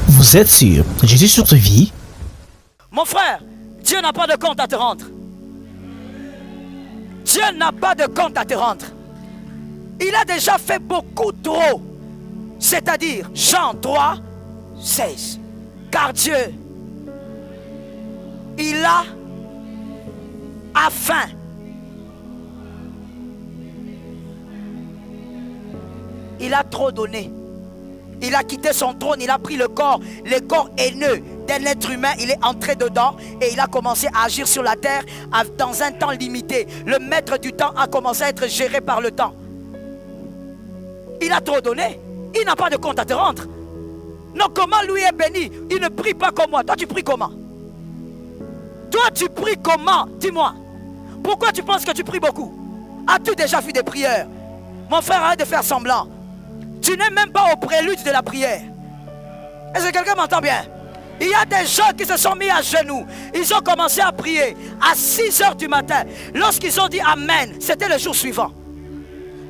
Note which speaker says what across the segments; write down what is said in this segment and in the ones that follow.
Speaker 1: Vous êtes sur Jésus sur ta vie?
Speaker 2: Mon frère, Dieu n'a pas de compte à te rendre. Dieu n'a pas de compte à te rendre. Il a déjà fait beaucoup trop. C'est-à-dire, Jean 3, 16. Car Dieu, il a afin il a trop donné. Il a quitté son trône, il a pris le corps haineux d'un être humain, il est entré dedans et il a commencé à agir sur la terre dans un temps limité. Le maître du temps a commencé à être géré par le temps. Il a trop donné, il n'a pas de compte à te rendre. Non, comment lui est béni? Il ne prie pas comme moi. Toi, tu pries comment? Toi, tu pries comment? Dis-moi. Pourquoi tu penses que tu pries beaucoup? As-tu déjà vu des prières? Mon frère, arrête de faire semblant. Tu n'es même pas au prélude de la prière. Est-ce que quelqu'un m'entend bien? Il y a des gens qui se sont mis à genoux. Ils ont commencé à prier à 6 heures du matin. Lorsqu'ils ont dit Amen, c'était le jour suivant.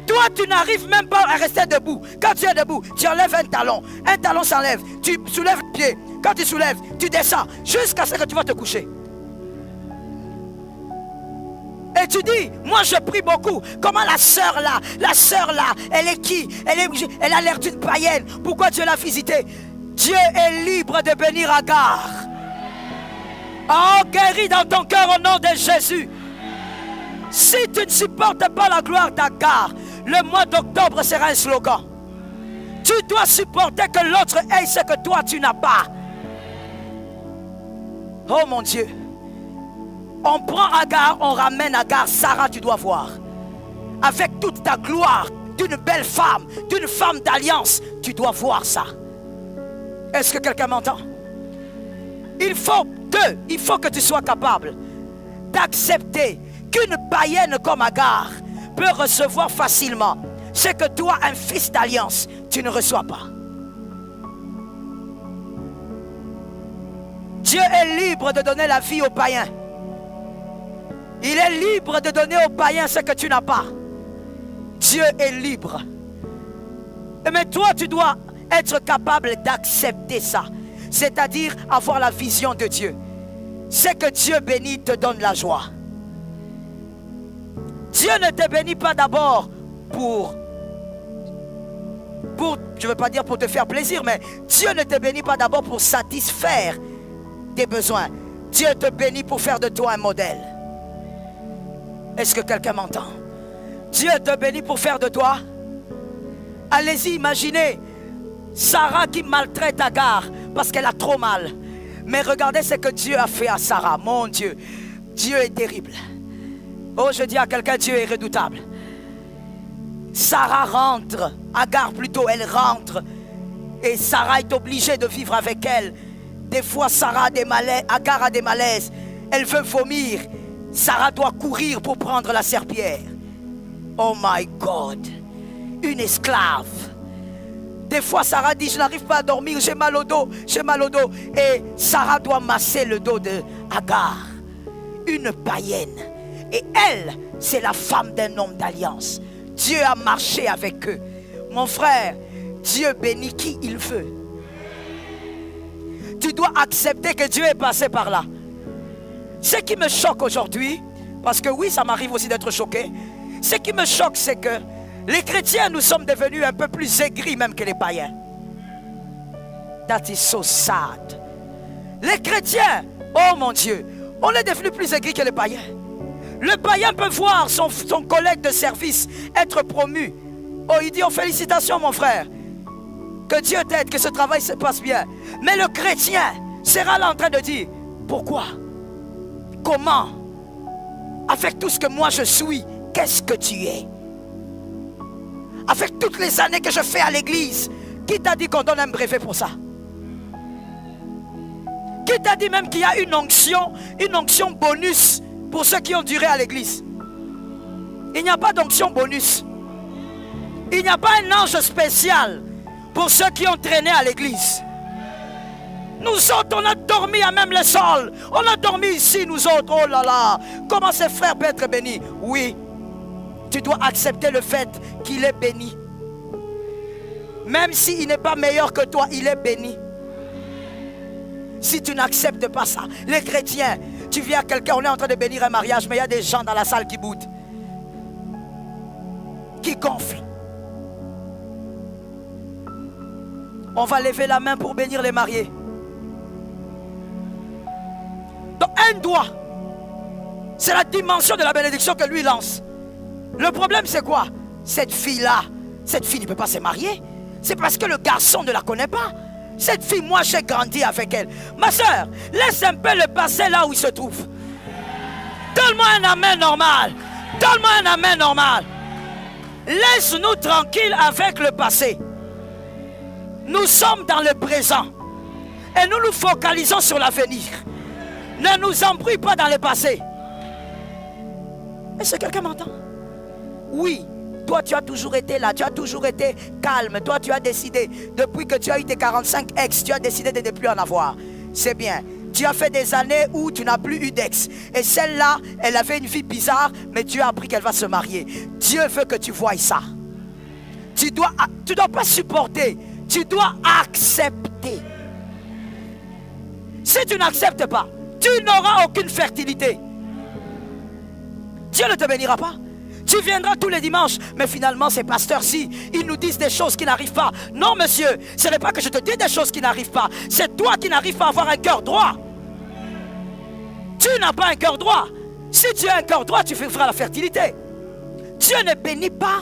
Speaker 2: Toi, tu n'arrives même pas à rester debout. Quand tu es debout, tu enlèves un talon. Un talon s'enlève. Tu soulèves le pied. Quand tu soulèves, tu descends jusqu'à ce que tu vas te coucher. Et tu dis, moi je prie beaucoup. Comment la sœur là, elle est qui? Elle a l'air d'une païenne. Pourquoi Dieu l'a visitée? Dieu est libre de bénir Agar. Oh, guéris dans ton cœur au nom de Jésus. Si tu ne supportes pas la gloire d'Agar, le mois d'octobre sera un slogan. Tu dois supporter que l'autre ait ce que toi tu n'as pas. Oh mon Dieu. On prend Agar, on ramène Agar. Sarah, tu dois voir. Avec toute ta gloire d'une belle femme, d'une femme d'alliance, tu dois voir ça. Est-ce que quelqu'un m'entend? Il faut que tu sois capable d'accepter qu'une païenne comme Agar peut recevoir facilement ce que toi, un fils d'alliance, tu ne reçois pas. Dieu est libre de donner la vie aux païens. Il est libre de donner aux païens ce que tu n'as pas. Dieu est libre. Mais toi, tu dois être capable d'accepter ça. C'est-à-dire avoir la vision de Dieu. C'est que Dieu bénit te donne la joie. Dieu ne te bénit pas d'abord pour je ne veux pas dire pour te faire plaisir, mais Dieu ne te bénit pas d'abord pour satisfaire tes besoins. Dieu te bénit pour faire de toi un modèle. Est-ce que quelqu'un m'entend? Dieu te bénit pour faire de toi. Allez-y, imaginez Sarah qui maltraite Agar parce qu'elle a trop mal. Mais regardez ce que Dieu a fait à Sarah. Mon Dieu, Dieu est terrible. Oh, je dis à quelqu'un, Dieu est redoutable. Sarah rentre, Agar plutôt, elle rentre. Et Sarah est obligée de vivre avec elle. Des fois, Agar a des malaises. Elle veut vomir. Sarah doit courir pour prendre la serpillière. Oh my God. Une esclave. Des fois, Sarah dit, je n'arrive pas à dormir, j'ai mal au dos, j'ai mal au dos. Et Sarah doit masser le dos de Agar. Une païenne. Et elle, c'est la femme d'un homme d'alliance. Dieu a marché avec eux. Mon frère, Dieu bénit qui il veut. Tu dois accepter que Dieu est passé par là. Ce qui me choque aujourd'hui, parce que oui, ça m'arrive aussi d'être choqué. Ce qui me choque, c'est que les chrétiens, nous sommes devenus un peu plus aigris même que les païens. That is so sad. Les chrétiens, oh mon Dieu, on est devenus plus aigris que les païens. Le païen peut voir son collègue de service être promu. Oh, il dit, oh, félicitations mon frère. Que Dieu t'aide, que ce travail se passe bien. Mais le chrétien sera là en train de dire, pourquoi? Comment? Avec tout ce que moi je suis, qu'est-ce que tu es? Avec toutes les années que je fais à l'église, qui t'a dit qu'on donne un brevet pour ça? Qui t'a dit même qu'il y a une onction bonus pour ceux qui ont duré à l'église? Il n'y a pas d'onction bonus. Il n'y a pas un ange spécial pour ceux qui ont traîné à l'église. Nous autres, on a dormi à même le sol. On a dormi ici, nous autres. Oh là là. Comment ces frères peuvent être bénis? Oui. Tu dois accepter le fait qu'il est béni. Même s'il n'est pas meilleur que toi, il est béni. Si tu n'acceptes pas ça, les chrétiens, tu viens à quelqu'un, on est en train de bénir un mariage, mais il y a des gens dans la salle qui boudent, qui gonflent. On va lever la main pour bénir les mariés. Donc un doigt, c'est la dimension de la bénédiction que lui lance. Le problème c'est quoi? Cette fille-là, cette fille ne peut pas se marier. C'est parce que le garçon ne la connaît pas. Cette fille, moi j'ai grandi avec elle. Ma soeur, laisse un peu le passé là où il se trouve. Donne-moi un amen normal. Donne-moi un amen normal. Laisse-nous tranquilles avec le passé. Nous sommes dans le présent. Et nous nous focalisons sur l'avenir. Ne nous embrouille pas dans le passé. Est-ce que quelqu'un m'entend? Oui. Toi, tu as toujours été là, tu as toujours été calme. Toi, tu as décidé, depuis que tu as eu tes 45 ex, tu as décidé de ne plus en avoir. C'est bien. Tu as fait des années où tu n'as plus eu d'ex. Et celle-là, elle avait une vie bizarre, mais Dieu a appris qu'elle va se marier. Dieu veut que tu voies ça. Tu dois pas supporter, tu dois accepter. Si tu n'acceptes pas, tu n'auras aucune fertilité. Dieu ne te bénira pas. Tu viendras tous les dimanches, mais finalement ces pasteurs-ci, ils nous disent des choses qui n'arrivent pas. Non monsieur, ce n'est pas que je te dis des choses qui n'arrivent pas. C'est toi qui n'arrives pas à avoir un cœur droit. Tu n'as pas un cœur droit. Si tu as un cœur droit, tu feras la fertilité. Dieu ne bénit pas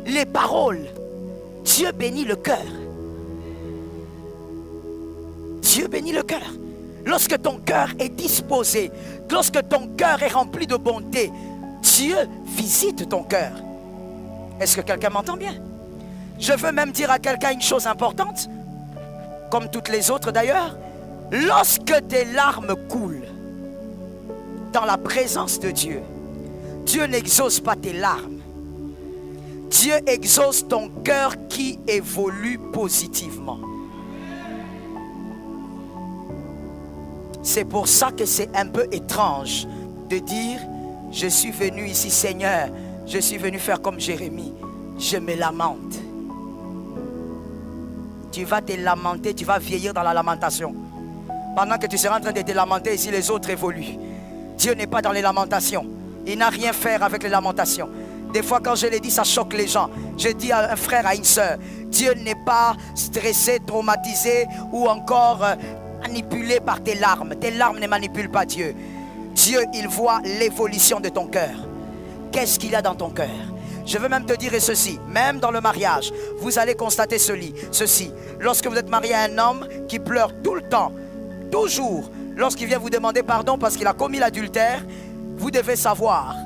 Speaker 2: les paroles. Dieu bénit le cœur. Dieu bénit le cœur. Lorsque ton cœur est disposé, lorsque ton cœur est rempli de bonté, Dieu visite ton cœur. Est-ce que quelqu'un m'entend bien? Je veux même dire à quelqu'un une chose importante, comme toutes les autres d'ailleurs. Lorsque tes larmes coulent dans la présence de Dieu, Dieu n'exauce pas tes larmes. Dieu exauce ton cœur qui évolue positivement. C'est pour ça que c'est un peu étrange de dire: je suis venu ici, Seigneur, je suis venu faire comme Jérémie, je me lamente. Tu vas te lamenter, tu vas vieillir dans la lamentation. Pendant que tu seras en train de te lamenter, ici les autres évoluent. Dieu n'est pas dans les lamentations. Il n'a rien à faire avec les lamentations. Des fois quand je l'ai dit, ça choque les gens. Je dis à un frère, à une soeur, Dieu n'est pas stressé, traumatisé ou encore manipulé par tes larmes. Tes larmes ne manipulent pas Dieu. Dieu, il voit l'évolution de ton cœur. Qu'est-ce qu'il y a dans ton cœur? Je veux même te dire ceci, même dans le mariage, vous allez constater ceci. Lorsque vous êtes marié à un homme qui pleure tout le temps, toujours, lorsqu'il vient vous demander pardon parce qu'il a commis l'adultère, vous devez savoir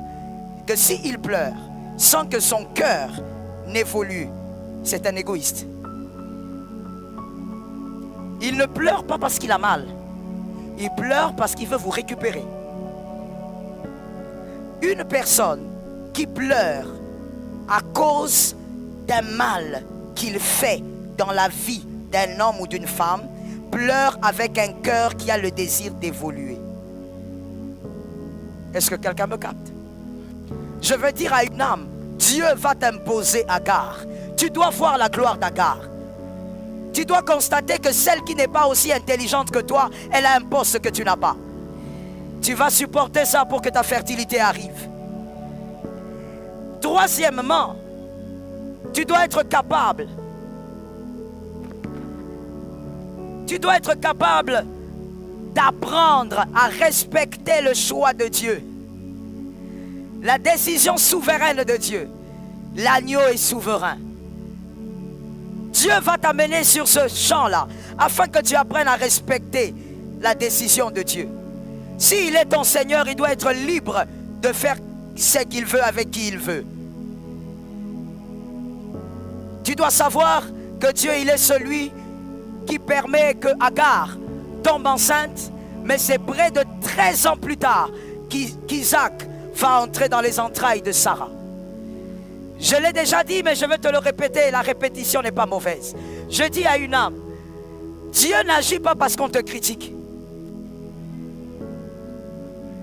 Speaker 2: que s'il pleure sans que son cœur n'évolue, c'est un égoïste. Il ne pleure pas parce qu'il a mal. Il pleure parce qu'il veut vous récupérer. Une personne qui pleure à cause d'un mal qu'il fait dans la vie d'un homme ou d'une femme, pleure avec un cœur qui a le désir d'évoluer. Est-ce que quelqu'un me capte? Je veux dire à une âme, Dieu va t'imposer Agar. Tu dois voir la gloire d'Agar. Tu dois constater que celle qui n'est pas aussi intelligente que toi, elle a un poste que tu n'as pas. Tu vas supporter ça pour que ta fertilité arrive. Troisièmement, tu dois être capable. Tu dois être capable d'apprendre à respecter le choix de Dieu. La décision souveraine de Dieu. L'agneau est souverain. Dieu va t'amener sur ce champ-là afin que tu apprennes à respecter la décision de Dieu. S'il est ton Seigneur, il doit être libre de faire ce qu'il veut avec qui il veut. Tu dois savoir que Dieu, il est celui qui permet que Agar tombe enceinte, mais c'est près de 13 ans plus tard qu'Isaac va entrer dans les entrailles de Sarah. Je l'ai déjà dit, mais je vais te le répéter, la répétition n'est pas mauvaise. Je dis à une âme, Dieu n'agit pas parce qu'on te critique.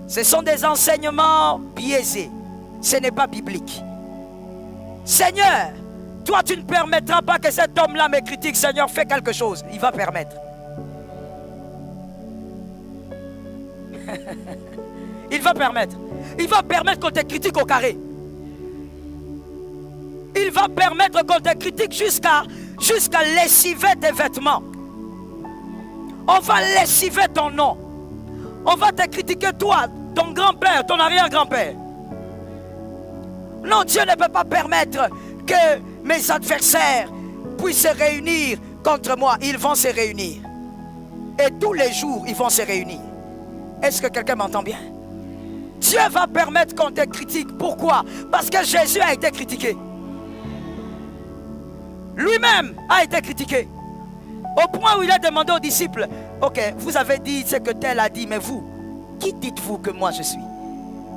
Speaker 2: Ce sont des enseignements biaisés. Ce n'est pas biblique. Seigneur, toi tu ne permettras pas que cet homme-là me critique. Seigneur, fais quelque chose. Il va permettre. Il va permettre. Il va permettre qu'on te critique au carré. Il va permettre qu'on te critique jusqu'à lessiver tes vêtements. On va lessiver ton nom. On va te critiquer toi, ton grand-père, ton arrière-grand-père. Non, Dieu ne peut pas permettre que mes adversaires puissent se réunir contre moi. Ils vont se réunir. Et tous les jours, ils vont se réunir. Est-ce que quelqu'un m'entend bien? Dieu va permettre qu'on te critique. Pourquoi? Parce que Jésus a été critiqué. Lui-même a été critiqué. Au point où il a demandé aux disciples, ok, vous avez dit ce que tel a dit, mais vous, qui dites-vous que moi je suis?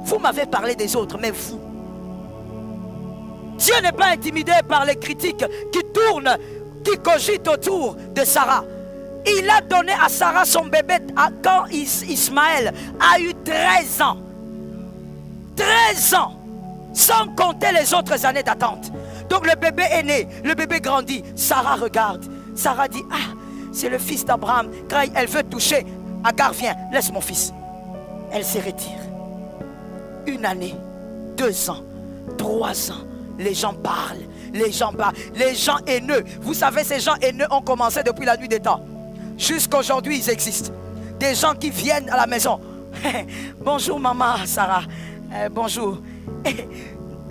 Speaker 2: Vous m'avez parlé des autres, mais vous? Dieu n'est pas intimidé par les critiques qui tournent, qui cogitent autour de Sarah. Il a donné à Sarah son bébé quand Ismaël a eu 13 ans. 13 ans, sans compter les autres années d'attente. Donc le bébé est né, le bébé grandit. Sarah regarde. Sarah dit, ah, c'est le fils d'Abraham. Quand elle veut toucher, Agar vient, laisse mon fils. Elle se retire. 1 année, 2 ans, 3 ans. Les gens parlent, les gens parlent, les gens haineux. Vous savez, ces gens haineux ont commencé depuis la nuit des temps. Jusqu'à aujourd'hui, ils existent. Des gens qui viennent à la maison. Bonjour maman Sarah. Bonjour.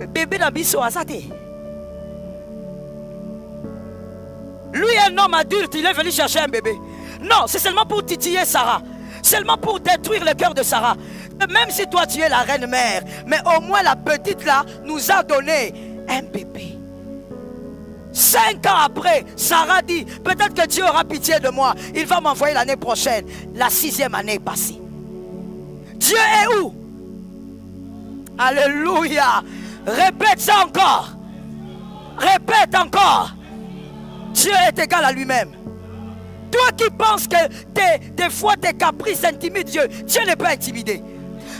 Speaker 2: Bébé Nabiso Asate. Lui, un homme adulte, il est venu chercher un bébé. Non, c'est seulement pour titiller Sarah. Seulement pour détruire le cœur de Sarah. Même si toi tu es la reine mère, mais au moins la petite là nous a donné un bébé. 5 ans après, Sarah dit, peut-être que Dieu aura pitié de moi. Il va m'envoyer l'année prochaine. La 6e année est passée. Dieu est où? Alléluia. Répète ça encore. Répète encore. Dieu est égal à lui-même. Toi qui penses que des fois tes caprices intimident Dieu, Dieu n'est pas intimidé.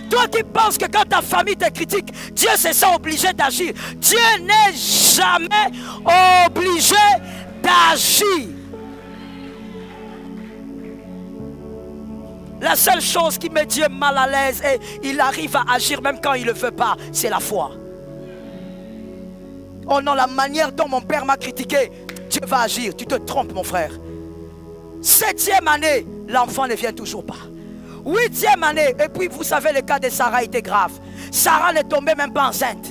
Speaker 2: Toi qui penses que quand ta famille te critique, Dieu se sent obligé d'agir. Dieu n'est jamais obligé d'agir. La seule chose qui met Dieu mal à l'aise et il arrive à agir même quand il ne le veut pas, c'est la foi. Oh non, la manière dont mon père m'a critiqué, Dieu va agir. Tu te trompes, mon frère. 7e année, l'enfant ne vient toujours pas. 8e année, et puis vous savez, le cas de Sarah était grave. Sarah ne tombait même pas enceinte.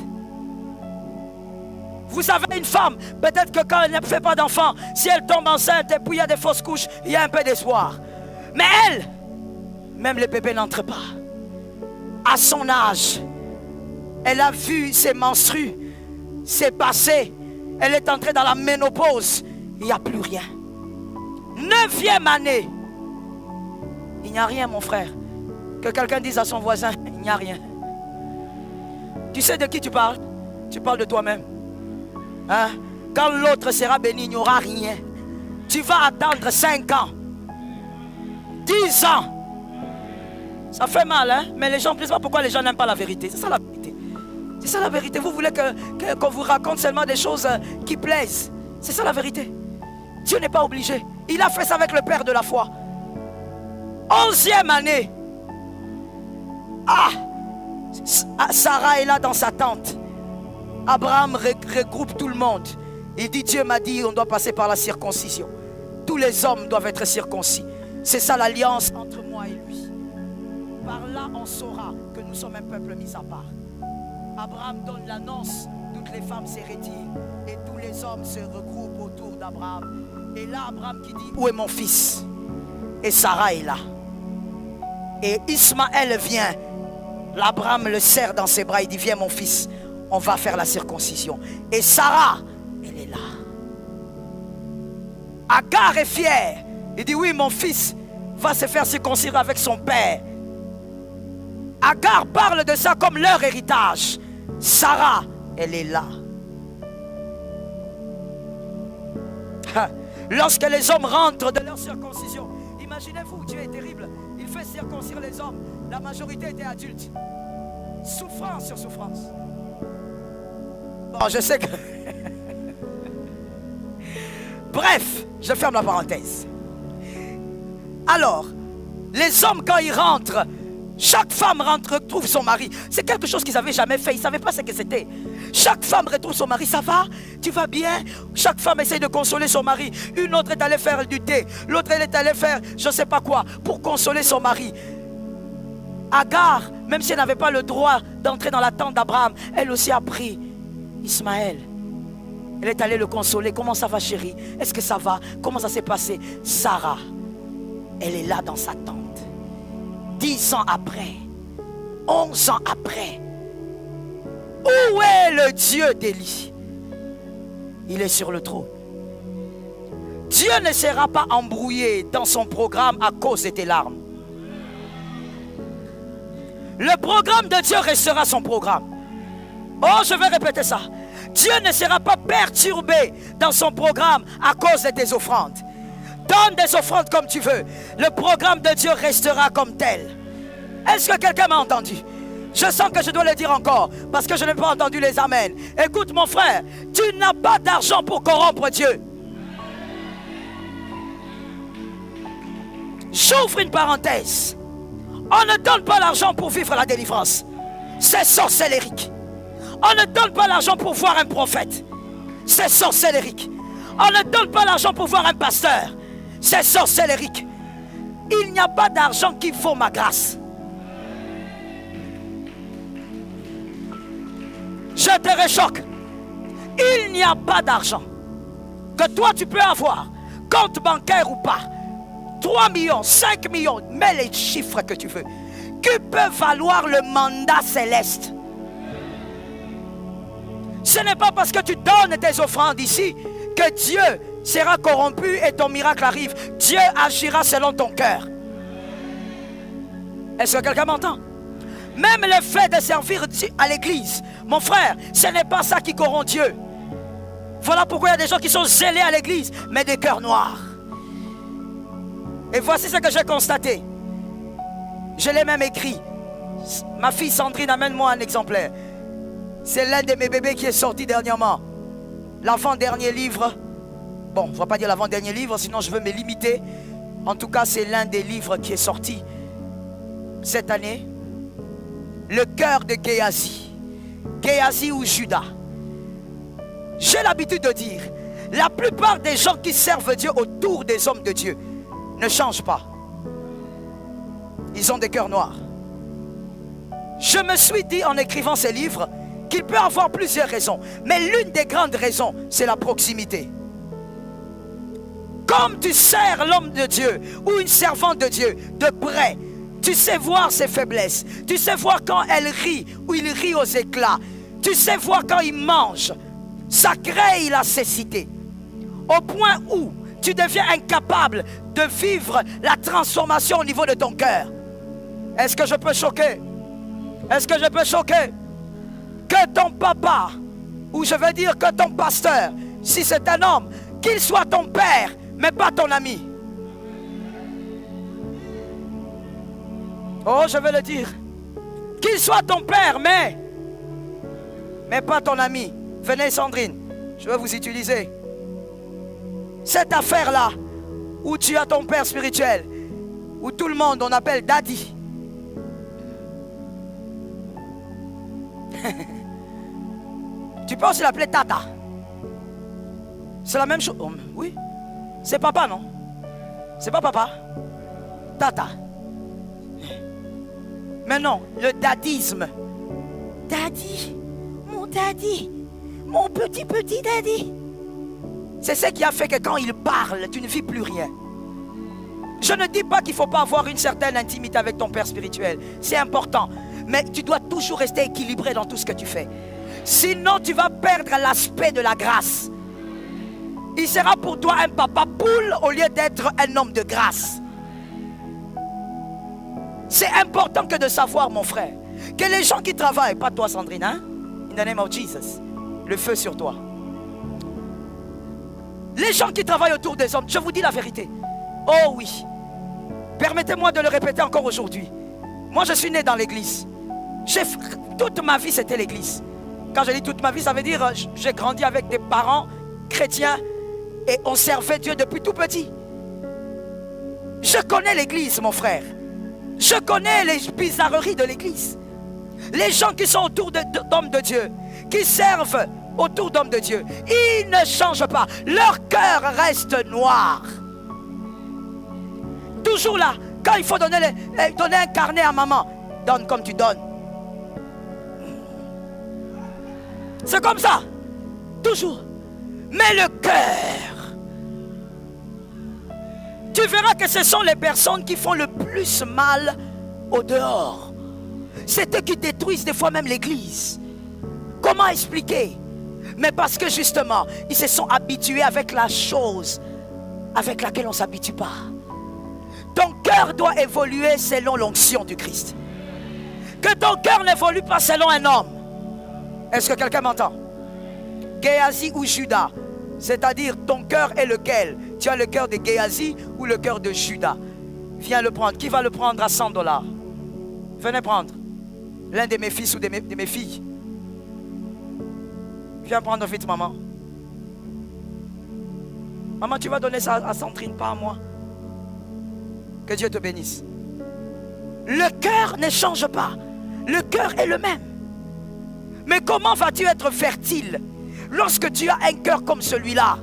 Speaker 2: Vous savez, une femme, peut-être que quand elle ne fait pas d'enfant, si elle tombe enceinte et puis il y a des fausses couches, il y a un peu d'espoir. Mais elle, même le bébé n'entre pas. À son âge, elle a vu ses menstrues, c'est passé. Elle est entrée dans la ménopause. Il n'y a plus rien. 9e année. Il n'y a rien, mon frère. Que quelqu'un dise à son voisin, il n'y a rien. Tu sais de qui tu parles? Tu parles de toi-même. Hein? Quand l'autre sera béni, il n'y aura rien. Tu vas attendre 5 ans. 10 ans. Ça fait mal, hein? Mais les gens ne savent pas pourquoi les gens n'aiment pas la vérité. C'est ça la vérité. C'est ça la vérité. Vous voulez qu'on vous raconte seulement des choses qui plaisent. C'est ça la vérité. Dieu n'est pas obligé. Il a fait ça avec le père de la foi. 11e année. Ah! Sarah est là dans sa tente. Abraham regroupe tout le monde. Il dit, Dieu m'a dit, on doit passer par la circoncision. Tous les hommes doivent être circoncis. C'est ça l'alliance entre moi et lui. Par là, on saura que nous sommes un peuple mis à part. Abraham donne l'annonce, toutes les femmes se retirent et tous les hommes se regroupent autour d'Abraham. Et là, Abraham qui dit, où est mon fils? Et Sarah est là. Et Ismaël vient. L'Abraham le serre dans ses bras. Il dit, viens mon fils, on va faire la circoncision. Et Sarah, elle est là. Agar est fière. Il dit, oui, mon fils va se faire circoncire avec son père. Agar parle de ça comme leur héritage. Sarah, elle est là. Lorsque les hommes rentrent de leur circoncision, imaginez-vous, Dieu est terrible. Il fait circoncire les hommes. La majorité était adulte. Souffrance sur souffrance. Bon, je sais que... Bref, je ferme la parenthèse. Alors, les hommes quand ils rentrent, Chaque femme retrouve son mari. C'est quelque chose qu'ils n'avaient jamais fait. Ils ne savaient pas ce que c'était. Chaque femme retrouve son mari. Ça va? Tu vas bien? Chaque femme essaye de consoler son mari. Une autre est allée faire du thé. L'autre elle est allée faire je ne sais pas quoi pour consoler son mari. Agar, même si elle n'avait pas le droit d'entrer dans la tente d'Abraham, elle aussi a pris Ismaël. Elle est allée le consoler. Comment ça va, chérie? Est-ce que ça va? Comment ça s'est passé? Sarah, elle est là dans sa tente. 10 ans après, 11 ans après, où est le Dieu d'Élie? Il est sur le trône. Dieu ne sera pas embrouillé dans son programme à cause de tes larmes. Le programme de Dieu restera son programme. Oh, je vais répéter ça. Dieu ne sera pas perturbé dans son programme à cause de tes offrandes. Donne des offrandes comme tu veux. Le programme de Dieu restera comme tel. Est-ce que quelqu'un m'a entendu? Je sens que je dois le dire encore parce que je n'ai pas entendu les amens. Écoute mon frère, tu n'as pas d'argent pour corrompre Dieu. J'ouvre une parenthèse. On ne donne pas l'argent pour vivre la délivrance. C'est sorcellérique. On ne donne pas l'argent pour voir un prophète. C'est sorcellérique. On ne donne pas l'argent pour voir un pasteur. C'est sorcellérique. Il n'y a pas d'argent qui vaut ma grâce. Je te réchoque. Il n'y a pas d'argent que toi tu peux avoir, compte bancaire ou pas, 3 millions, 5 millions, mets les chiffres que tu veux, que peut valoir le mandat céleste. Ce n'est pas parce que tu donnes tes offrandes ici que Dieu sera corrompu et ton miracle arrive. Dieu agira selon ton cœur. Est-ce que quelqu'un m'entend? Même le fait de servir à l'église, mon frère, ce n'est pas ça qui corrompt Dieu. Voilà pourquoi il y a des gens qui sont zélés à l'église, mais des cœurs noirs. Et voici ce que j'ai constaté. Je l'ai même écrit. Ma fille Sandrine, amène-moi un exemplaire. C'est l'un de mes bébés qui est sorti dernièrement. L'avant-dernier livre. Bon, je ne vais pas dire l'avant-dernier livre, sinon je veux me limiter. En tout cas, c'est l'un des livres qui est sorti cette année. Le cœur de Géasi. Géasi ou Judas. J'ai l'habitude de dire, la plupart des gens qui servent Dieu autour des hommes de Dieu ne changent pas. Ils ont des cœurs noirs. Je me suis dit en écrivant ces livres qu'il peut avoir plusieurs raisons. Mais l'une des grandes raisons, c'est la proximité. Comme tu sers l'homme de Dieu ou une servante de Dieu de près, tu sais voir ses faiblesses. Tu sais voir quand elle rit ou il rit aux éclats. Tu sais voir quand il mange. Ça crée la cécité. Au point où tu deviens incapable de vivre la transformation au niveau de ton cœur. Est-ce que je peux choquer? Est-ce que je peux choquer? Que ton papa, ou je veux dire que ton pasteur, si c'est un homme, qu'il soit ton père, mais pas ton ami. Oh, je vais le dire. Qu'il soit ton père, mais pas ton ami. Venez Sandrine, je vais vous utiliser. Cette affaire-là, où tu as ton père spirituel, où tout le monde, on appelle daddy. Tu peux aussi l'appeler tata. C'est la même chose. Oh, oui. C'est papa, non? C'est pas papa. Tata. Mais non, le dadisme. Daddy. Mon daddy. Mon petit daddy. C'est ce qui a fait que quand il parle, tu ne vis plus rien. Je ne dis pas qu'il ne faut pas avoir une certaine intimité avec ton père spirituel. C'est important. Mais tu dois toujours rester équilibré dans tout ce que tu fais. Sinon, tu vas perdre l'aspect de la grâce. Il sera pour toi un papa poule au lieu d'être un homme de grâce. C'est important que de savoir, mon frère, que les gens qui travaillent, pas toi Sandrine, hein? In the name of Jesus, le feu sur toi. Les gens qui travaillent autour des hommes, je vous dis la vérité. Oh oui, permettez-moi de le répéter encore aujourd'hui. Moi je suis né dans l'église. Toute ma vie c'était l'église. Quand je dis toute ma vie, ça veut dire j'ai grandi avec des parents chrétiens et on servait Dieu depuis tout petit. Je connais l'église, mon frère. Je connais les bizarreries de l'église. Les gens qui sont autour d'hommes de Dieu, qui servent autour d'hommes de Dieu, ils ne changent pas. Leur cœur reste noir. Toujours là, quand il faut donner un carnet à maman, donne comme tu donnes. C'est comme ça, toujours. Mais le cœur, tu verras que ce sont les personnes qui font le plus mal au dehors. C'est eux qui détruisent des fois même l'église. Comment expliquer? Mais parce que justement, ils se sont habitués avec la chose avec laquelle on ne s'habitue pas. Ton cœur doit évoluer selon l'onction du Christ. Que ton cœur n'évolue pas selon un homme. Est-ce que quelqu'un m'entend? Géasi ou Judas, c'est-à-dire ton cœur est lequel? Tu as le cœur de Géasi ou le cœur de Judas? Viens le prendre. Qui va le prendre à $100? Venez prendre. L'un de mes fils ou de mes filles. Viens prendre vite, maman. Maman, tu vas donner ça à Sandrine, pas à moi. Que Dieu te bénisse. Le cœur ne change pas. Le cœur est le même. Mais comment vas-tu être fertile lorsque tu as un cœur comme celui-là?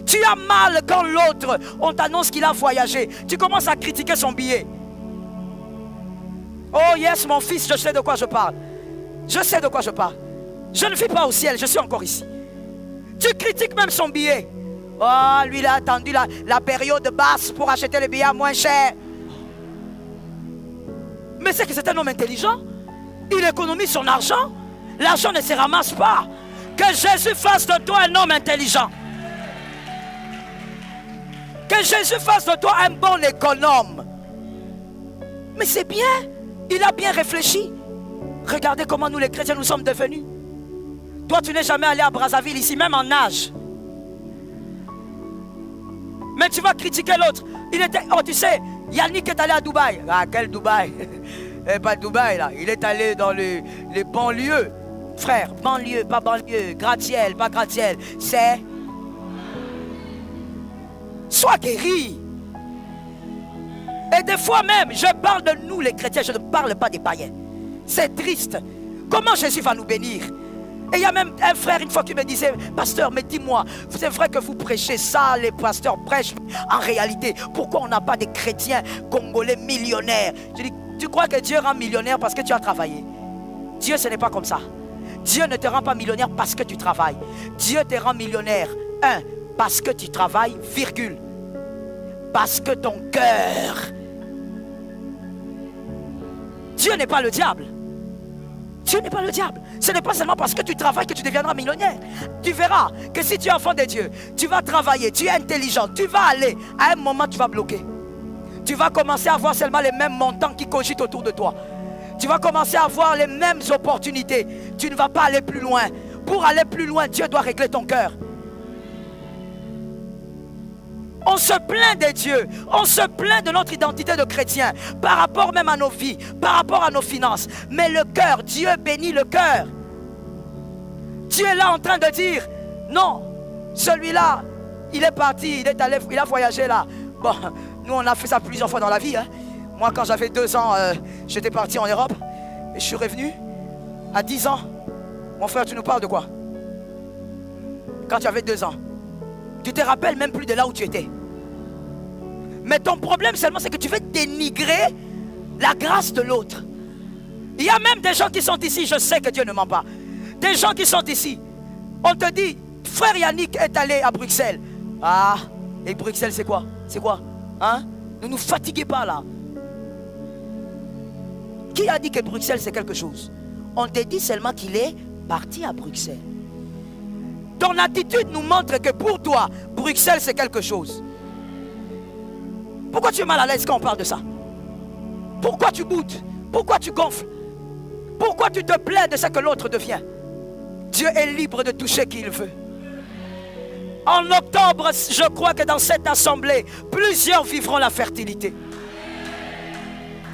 Speaker 2: Tu as mal quand l'autre, on t'annonce qu'il a voyagé. Tu commences à critiquer son billet. Oh yes, mon fils, je sais de quoi je parle. Je sais de quoi je parle. Je ne vis pas au ciel, je suis encore ici. Tu critiques même son billet. Oh, lui, il a attendu la période basse pour acheter les billets à moins cher. Mais c'est que c'est un homme intelligent. Il économise son argent. L'argent ne se ramasse pas. Que Jésus fasse de toi un homme intelligent. Que Jésus fasse de toi un bon économe. Mais c'est bien. Il a bien réfléchi. Regardez comment nous les chrétiens nous sommes devenus. Toi tu n'es jamais allé à Brazzaville ici, même en nage. Mais tu vas critiquer l'autre. Oh tu sais, Yannick est allé à Dubaï. Ah quel Dubaï? Pas Dubaï là. Il est allé dans les banlieues. Frère, banlieue, pas banlieue. Gratte-ciel, pas gratte-ciel. C'est... Sois guéri. Et des fois même, je parle de nous les chrétiens, je ne parle pas des païens. C'est triste. Comment Jésus va nous bénir? Et il y a même un frère une fois qui me disait, pasteur, mais dis-moi, c'est vrai que vous prêchez ça, les pasteurs prêchent. En réalité, pourquoi on n'a pas des chrétiens congolais millionnaires? Je dis, tu crois que Dieu rend millionnaire parce que tu as travaillé? Dieu, ce n'est pas comme ça. Dieu ne te rend pas millionnaire parce que tu travailles. Dieu te rend millionnaire, parce que tu travailles, virgule. Parce que ton cœur... Dieu n'est pas le diable. Dieu n'est pas le diable. Ce n'est pas seulement parce que tu travailles que tu deviendras millionnaire. Tu verras que si tu es enfant de Dieu, tu vas travailler, tu es intelligent, tu vas aller, à un moment tu vas bloquer. Tu vas commencer à avoir seulement les mêmes montants qui cogitent autour de toi. Tu vas commencer à avoir les mêmes opportunités. Tu ne vas pas aller plus loin. Pour aller plus loin, Dieu doit régler ton cœur. On se plaint de Dieu, on se plaint de notre identité de chrétien par rapport même à nos vies, par rapport à nos finances. Mais le cœur, Dieu bénit le cœur. Dieu est là en train de dire, non, celui-là, il est parti, il est allé, il a voyagé là. Bon, nous on a fait ça plusieurs fois dans la vie. Hein. Moi quand j'avais 2 ans, j'étais parti en Europe et je suis revenu à 10 ans. Mon frère, tu nous parles de quoi? Quand tu avais 2 ans. Tu te rappelles même plus de là où tu étais. Mais ton problème seulement c'est que tu veux dénigrer la grâce de l'autre. Il y a même des gens qui sont ici, je sais que Dieu ne ment pas. Des gens qui sont ici. On te dit, frère Yannick est allé à Bruxelles. Ah, et Bruxelles c'est quoi? C'est quoi? Hein? Ne nous fatiguez pas là. Qui a dit que Bruxelles c'est quelque chose? On te dit seulement qu'il est parti à Bruxelles. Ton attitude nous montre que pour toi, Bruxelles c'est quelque chose. Pourquoi tu es mal à l'aise quand on parle de ça? Pourquoi tu boudes? Pourquoi tu gonfles? Pourquoi tu te plains de ce que l'autre devient? Dieu est libre de toucher qui il veut. En octobre, je crois que dans cette assemblée, plusieurs vivront la fertilité.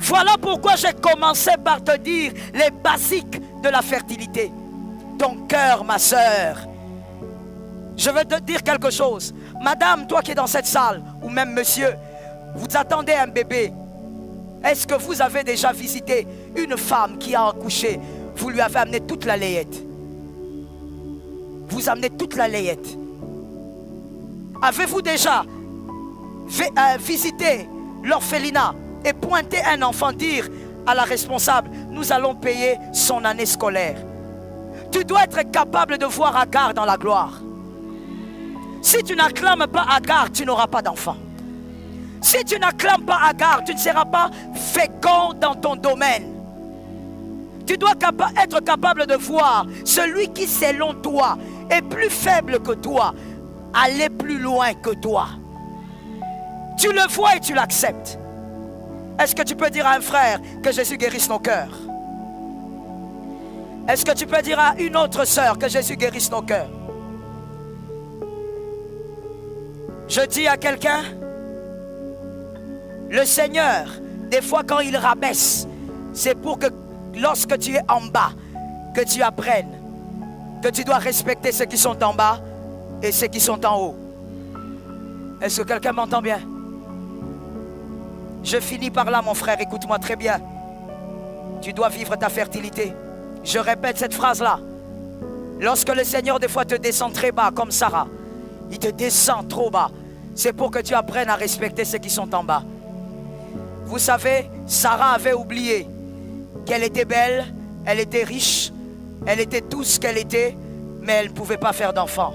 Speaker 2: Voilà pourquoi j'ai commencé par te dire les basiques de la fertilité. Ton cœur, ma soeur. Je veux te dire quelque chose. Madame, toi qui es dans cette salle, ou même monsieur, vous attendez un bébé. Est-ce que vous avez déjà visité une femme qui a accouché? Vous lui avez amené toute la layette. Vous amenez toute la layette. Avez-vous déjà visité l'orphelinat et pointé un enfant, dire à la responsable, nous allons payer son année scolaire? Tu dois être capable de voir Agar dans la gloire. Si tu n'acclames pas Agar, tu n'auras pas d'enfant. Si tu n'acclames pas Agar, tu ne seras pas fécond dans ton domaine. Tu dois être capable de voir celui qui, selon toi, est plus faible que toi, aller plus loin que toi. Tu le vois et tu l'acceptes. Est-ce que tu peux dire à un frère que Jésus guérisse nos cœurs? Est-ce que tu peux dire à une autre sœur que Jésus guérisse nos cœurs? Je dis à quelqu'un, le Seigneur, des fois quand il rabaisse, c'est pour que lorsque tu es en bas, que tu apprennes que tu dois respecter ceux qui sont en bas et ceux qui sont en haut. Est-ce que quelqu'un m'entend bien? Je finis par là, mon frère, écoute-moi très bien. Tu dois vivre ta fertilité. Je répète cette phrase-là. Lorsque le Seigneur des fois te descend très bas, comme Sarah, il te descend trop bas, c'est pour que tu apprennes à respecter ceux qui sont en bas. Vous savez, Sarah avait oublié qu'elle était belle, elle était riche, elle était tout ce qu'elle était, mais elle ne pouvait pas faire d'enfant.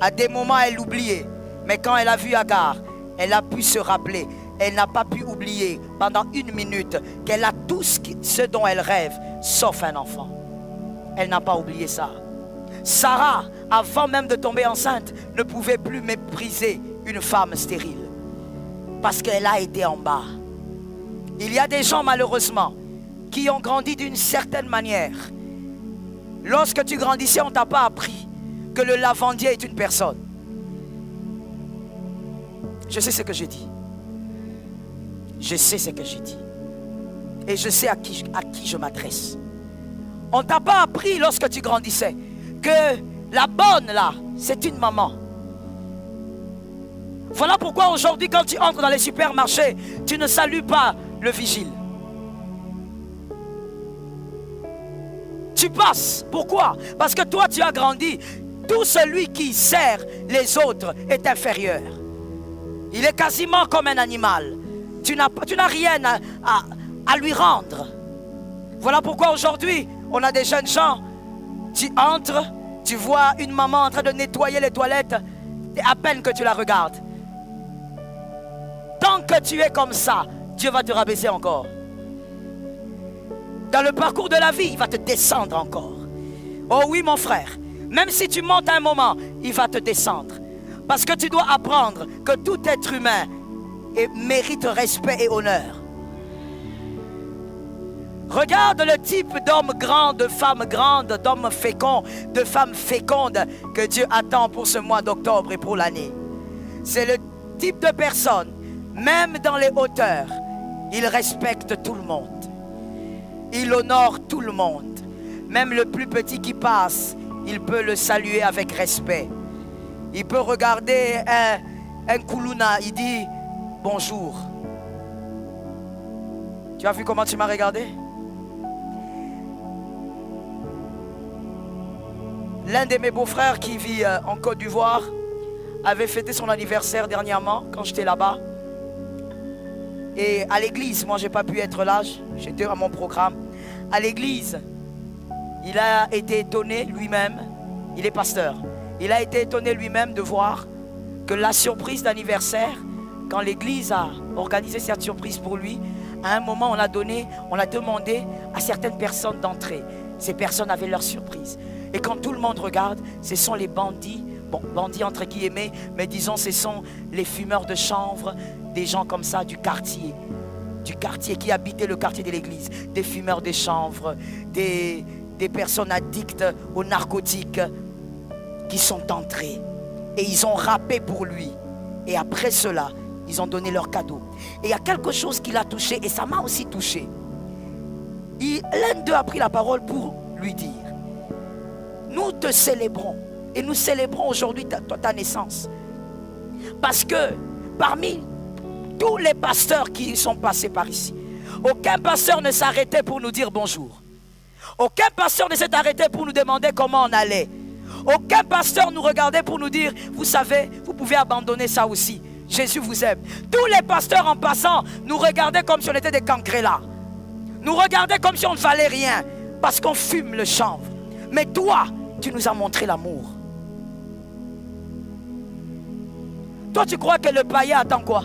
Speaker 2: À des moments, elle oubliait. Mais quand elle a vu Agar, elle a pu se rappeler. Elle n'a pas pu oublier pendant 1 minute qu'elle a tout ce dont elle rêve, sauf un enfant. Elle n'a pas oublié ça. Sarah, avant même de tomber enceinte, ne pouvait plus mépriser une femme stérile. Parce qu'elle a été en bas. Il y a des gens, malheureusement, qui ont grandi d'une certaine manière. Lorsque tu grandissais, on ne t'a pas appris que le lavandier est une personne. Je sais ce que j'ai dit. Je sais ce que j'ai dit. Et je sais à qui je m'adresse. On ne t'a pas appris lorsque tu grandissais que la bonne là, c'est une maman. Voilà pourquoi aujourd'hui quand tu entres dans les supermarchés, tu ne salues pas le vigile. Tu passes. Pourquoi? Parce que toi tu as grandi. Tout celui qui sert les autres est inférieur. Il est quasiment comme un animal. Tu n'as rien à lui rendre. Voilà pourquoi aujourd'hui, on a des jeunes gens. Tu entres, tu vois une maman en train de nettoyer les toilettes, et à peine que tu la regardes. Tant que tu es comme ça, Dieu va te rabaisser encore. Dans le parcours de la vie, il va te descendre encore. Oh oui, mon frère, même si tu montes un moment, il va te descendre. Parce que tu dois apprendre que tout être humain mérite respect et honneur. Regarde le type d'homme grand, de femme grande, d'homme fécond, de femme féconde que Dieu attend pour ce mois d'octobre et pour l'année. C'est le type de personne, même dans les hauteurs, il respecte tout le monde. Il honore tout le monde. Même le plus petit qui passe, il peut le saluer avec respect. Il peut regarder un Koulouna, il dit bonjour. Tu as vu comment tu m'as regardé? L'un de mes beaux-frères qui vit en Côte d'Ivoire avait fêté son anniversaire dernièrement quand j'étais là-bas. Et à l'église, moi j'ai pas pu être là, j'étais à mon programme. À l'église, il a été étonné lui-même, il est pasteur. Il a été étonné lui-même de voir que la surprise d'anniversaire, quand l'église a organisé cette surprise pour lui, à un moment on a demandé à certaines personnes d'entrer. Ces personnes avaient leur surprise. Et quand tout le monde regarde, ce sont les bandits, bon, bandits entre guillemets, mais disons ce sont les fumeurs de chanvre, des gens comme ça du quartier qui habitaient le quartier de l'église, des fumeurs de chanvre, des personnes addictes aux narcotiques qui sont entrés et ils ont rappé pour lui. Et après cela, ils ont donné leur cadeau. Et il y a quelque chose qui l'a touché et ça m'a aussi touché. L'un d'eux a pris la parole pour lui dire: nous te célébrons et nous célébrons aujourd'hui ta naissance. Parce que parmi tous les pasteurs qui sont passés par ici, Aucun pasteur ne s'arrêtait pour nous dire bonjour. Aucun pasteur ne s'est arrêté pour nous demander comment on allait. Aucun pasteur nous regardait pour nous dire, vous savez, vous pouvez abandonner ça aussi. Jésus vous aime. Tous les pasteurs en passant nous regardaient comme si on était des cancrés là. Nous regardaient comme si on ne valait rien parce qu'on fume le chanvre. Mais toi, tu nous as montré l'amour. Toi, tu crois que le païen attend quoi?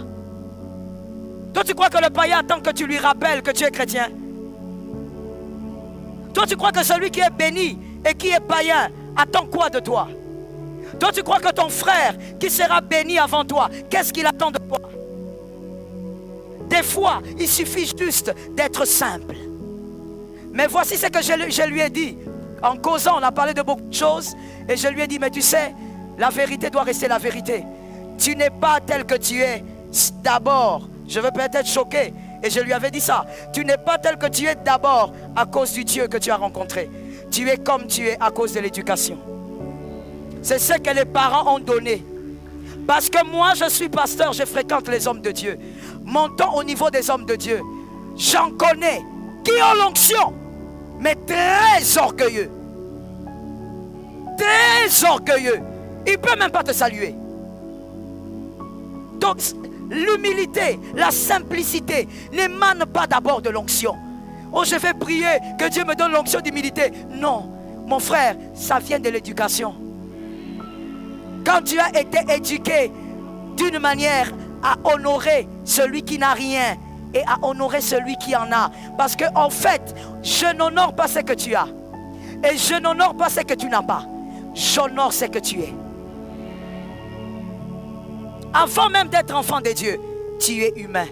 Speaker 2: Toi, tu crois que le païen attend que tu lui rappelles que tu es chrétien? Toi, tu crois que celui qui est béni et qui est païen attend quoi de toi? Toi, tu crois que ton frère qui sera béni avant toi, qu'est-ce qu'il attend de toi? Des fois, il suffit juste d'être simple. Mais voici ce que je lui ai dit. En causant, on a parlé de beaucoup de choses. Et je lui ai dit, mais tu sais, la vérité doit rester la vérité. Tu n'es pas tel que tu es d'abord. Je veux peut-être être choqué. Et je lui avais dit ça. Tu n'es pas tel que tu es d'abord à cause du Dieu que tu as rencontré. Tu es comme tu es à cause de l'éducation. C'est ce que les parents ont donné. Parce que moi, je suis pasteur, je fréquente les hommes de Dieu. Montons au niveau des hommes de Dieu. J'en connais qui ont l'onction, mais très orgueilleux. Très orgueilleux. Il ne peut même pas te saluer. Donc, l'humilité, la simplicité n'émane pas d'abord de l'onction. Oh, je vais prier que Dieu me donne l'onction d'humilité. Non, mon frère, ça vient de l'éducation. Quand tu as été éduqué d'une manière à honorer celui qui n'a rien et à honorer celui qui en a. Parce que en fait, je n'honore pas ce que tu as. Et je n'honore pas ce que tu n'as pas. J'honore ce que tu es. Avant même d'être enfant de Dieu, tu es humain.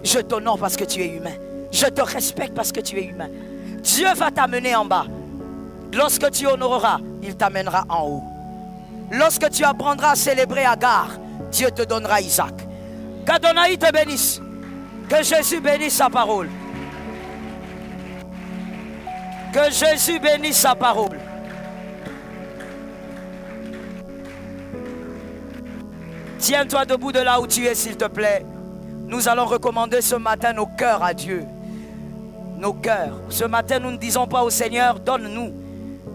Speaker 2: Je t'honore parce que tu es humain. Je te respecte parce que tu es humain. Dieu va t'amener en bas. Lorsque tu honoreras, il t'amènera en haut. Lorsque tu apprendras à célébrer Agar, Dieu te donnera Isaac. Qu'Adonai te bénisse. Que Jésus bénisse sa parole. Que Jésus bénisse sa parole. Tiens-toi debout de là où tu es, s'il te plaît. Nous allons recommander ce matin nos cœurs à Dieu. Nos cœurs. Ce matin, nous ne disons pas au Seigneur, donne-nous.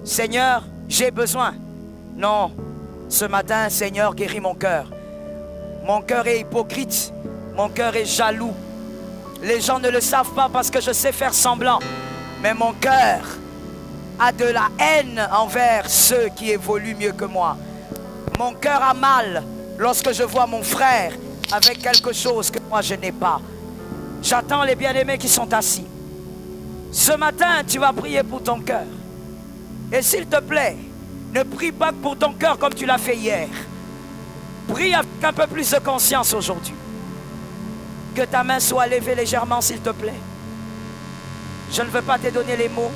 Speaker 2: Seigneur, j'ai besoin. Non. Ce matin, Seigneur, guéris mon cœur. Mon cœur est hypocrite. Mon cœur est jaloux. Les gens ne le savent pas parce que je sais faire semblant. Mais mon cœur a de la haine envers ceux qui évoluent mieux que moi. Mon cœur a mal lorsque je vois mon frère avec quelque chose que moi je n'ai pas. J'attends les bien-aimés qui sont assis. Ce matin, tu vas prier pour ton cœur. Et s'il te plaît, ne prie pas pour ton cœur comme tu l'as fait hier. Prie avec un peu plus de conscience aujourd'hui. Que ta main soit levée légèrement, s'il te plaît. Je ne veux pas te donner les mots.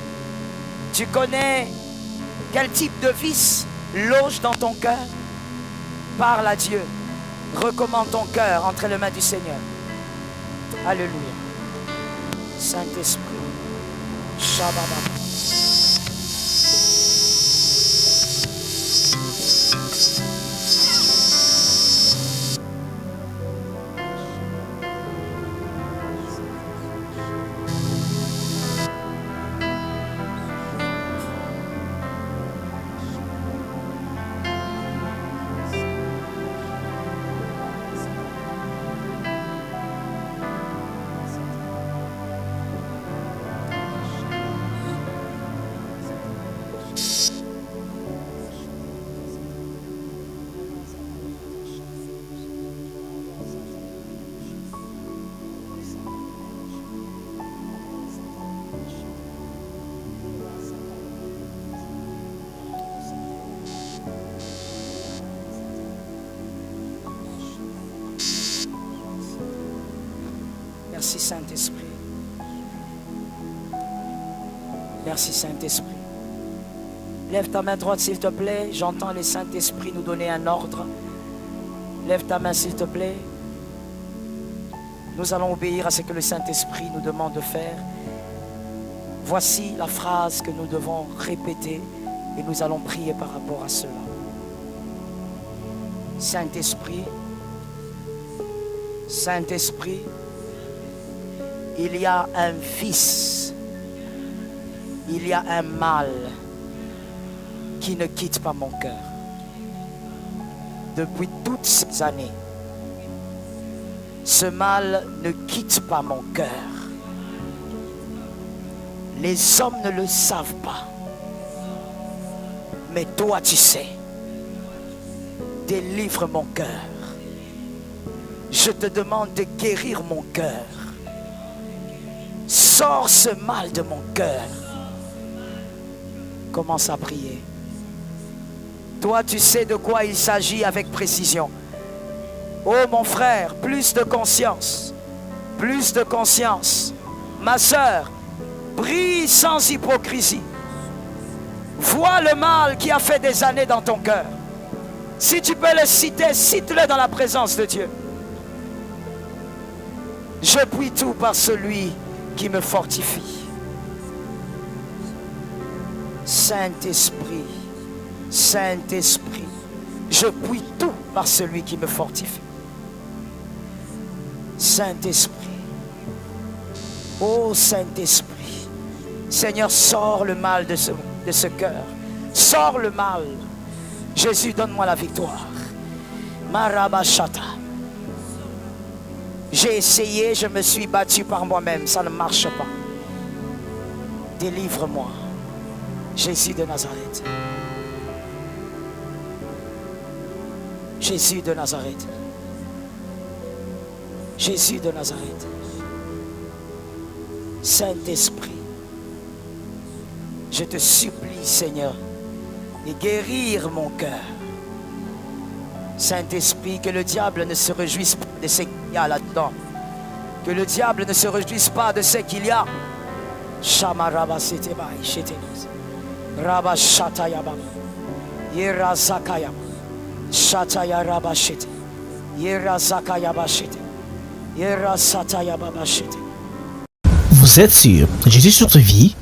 Speaker 2: Tu connais quel type de vice loge dans ton cœur? Parle à Dieu. Recommande ton cœur entre les mains du Seigneur. Alléluia. Saint-Esprit. Shabbat. Merci Saint-Esprit. Merci Saint-Esprit. Lève ta main droite s'il te plaît. J'entends les Saint-Esprit nous donner un ordre. Lève ta main s'il te plaît. Nous allons obéir à ce que le Saint-Esprit nous demande de faire. Voici la phrase que nous devons répéter et nous allons prier par rapport à cela. Saint-Esprit, Saint-Esprit, Il y a un vice, il y a un mal qui ne quitte pas mon cœur. Depuis toutes ces années, ce mal ne quitte pas mon cœur. Les hommes ne le savent pas. Mais toi, tu sais. Délivre mon cœur. Je te demande de guérir mon cœur. Sors ce mal de mon cœur. Commence à prier. Toi, tu sais de quoi il s'agit avec précision. Oh mon frère, plus de conscience. Plus de conscience. Ma sœur, prie sans hypocrisie. Vois le mal qui a fait des années dans ton cœur. Si tu peux le citer, cite-le dans la présence de Dieu. Je puis tout par celui qui me fortifie. Saint-Esprit, Saint-Esprit, je puis tout par celui qui me fortifie. Saint-Esprit, ô Saint-Esprit, Seigneur, sors le mal de ce cœur. Sors le mal. Jésus, donne-moi la victoire. Marabashata. J'ai essayé, je me suis battu par moi-même, ça ne marche pas. Délivre-moi. Jésus de Nazareth. Jésus de Nazareth. Jésus de Nazareth. Saint-Esprit, je te supplie, Seigneur, de guérir mon cœur. Saint-Esprit, que le diable ne se réjouisse pas de ce qu'il y a là-dedans. Que le diable ne se réjouisse pas de ce qu'il y a. Shamaraba Setebai Shetenos. Rabba Shatayababa. Yera Zakayaba. Shataya Rabba Shete. Yera Zakayaba Shete. Yera Satayababa Shete.
Speaker 1: Vous êtes sur Jésus sur ta vie?